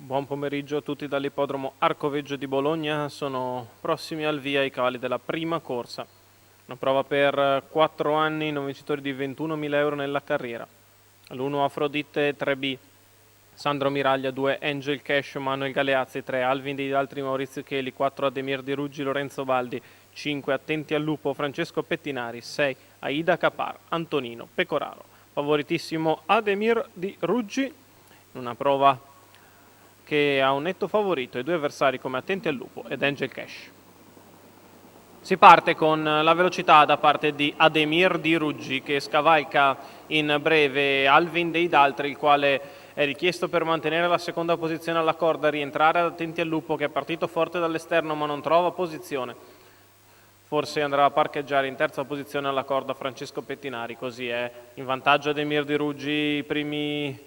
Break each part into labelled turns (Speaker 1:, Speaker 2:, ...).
Speaker 1: Buon pomeriggio a tutti dall'ippodromo Arcoveggio di Bologna. Sono prossimi al via i cavalli della prima corsa. Una prova per 4 anni, non vincitori di 21.000 euro nella carriera. L'1 Afrodite 3B, Sandro Miraglia, 2 Angel Cash, Manuel Galeazzi, 3 Alvin degli altri Maurizio Cheli, 4 Ademir Di Ruggi, Lorenzo Baldi, 5 Attenti al Lupo, Francesco Pettinari, 6 Aida Capar, Antonino Pecoraro. Favoritissimo Ademir Di Ruggi, una prova che ha un netto favorito e 2 avversari come Attenti al Lupo ed Angel Cash. Si parte con la velocità da parte di Ademir Di Ruggi che scavalca in breve Alvin dei Daltri, il quale è richiesto per mantenere la seconda posizione alla corda, rientrare ad Attenti al Lupo che è partito forte dall'esterno ma non trova posizione. Forse andrà a parcheggiare in terza posizione alla corda Francesco Pettinari, così è in vantaggio Ademir Di Ruggi i primi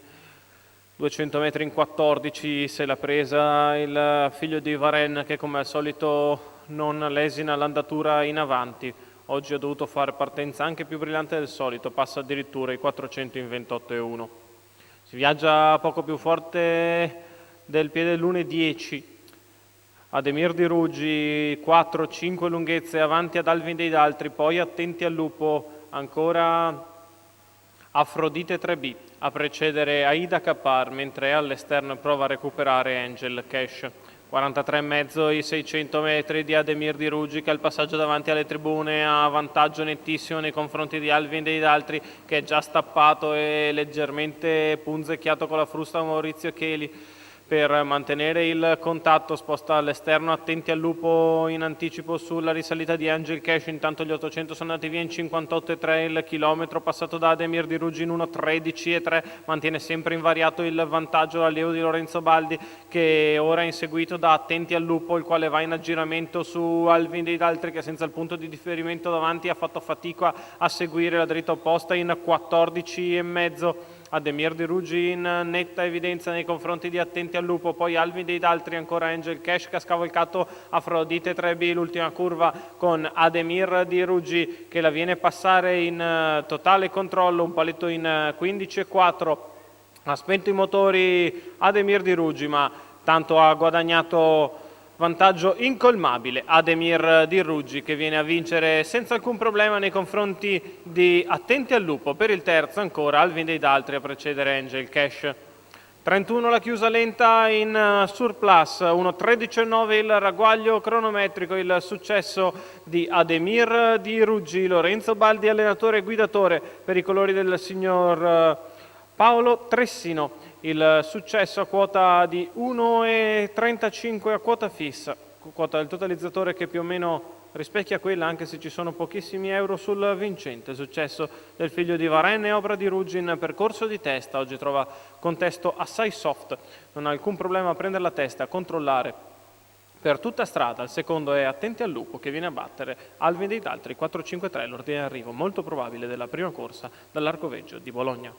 Speaker 1: 200 metri in 14, se l'ha presa il figlio di Varenne che come al solito non lesina l'andatura in avanti. Oggi ha dovuto fare partenza anche più brillante del solito, passa addirittura i 400 in 28,1. Si viaggia poco più forte del piede l'1,10. Ademir Di Ruggi 4-5 lunghezze avanti ad Alvin dei Daltri, poi Attenti al Lupo, ancora Afrodite 3B a precedere Aida Capar, mentre è all'esterno e prova a recuperare Angel Cash. 43,5 i 600 metri di Ademir Di Ruggi che al passaggio davanti alle tribune ha vantaggio nettissimo nei confronti di Alvin dei Daltri che è già stappato e leggermente punzecchiato con la frusta Maurizio Cheli. Per mantenere il contatto sposta all'esterno Attenti al Lupo in anticipo sulla risalita di Angel Cash, intanto gli 800 sono andati via in 58,3, il chilometro passato da Ademir Di Ruggi in 1,13,3, mantiene sempre invariato il vantaggio l'allievo di Lorenzo Baldi che ora è inseguito da Attenti al Lupo, il quale va in aggiramento su Alvin dei Daltri che senza il punto di differimento davanti ha fatto fatica a seguire la dritta opposta in 14,5. Ademir Di Ruggi in netta evidenza nei confronti di Attenti al Lupo, poi Alvin dei Daltri, ancora Angel Cash che ha scavalcato Afrodite 3B, l'ultima curva con Ademir Di Ruggi che la viene passare in totale controllo, un paletto in 15,4, ha spento i motori Ademir Di Ruggi ma tanto ha guadagnato vantaggio incolmabile Ademir Di Ruggi che viene a vincere senza alcun problema nei confronti di Attenti al Lupo. Per il terzo ancora Alvin dei Daltri a precedere Angel Cash. 31 la chiusa lenta in surplus, 1.13,9 il ragguaglio cronometrico, il successo di Ademir Di Ruggi, Lorenzo Baldi allenatore e guidatore per i colori del signor Paolo Tressino. Il successo a quota di 1,35 a quota fissa, quota del totalizzatore che più o meno rispecchia quella anche se ci sono pochissimi euro sul vincente. Il successo del figlio di Varenne, opera di Ruggi in percorso di testa, oggi trova contesto assai soft, non ha alcun problema a prendere la testa, a controllare per tutta strada. Il secondo è Attenti al Lupo che viene a battere Alvin dei Daltri 4,53, l'ordine d'arrivo molto probabile della prima corsa dall'Arcoveggio di Bologna.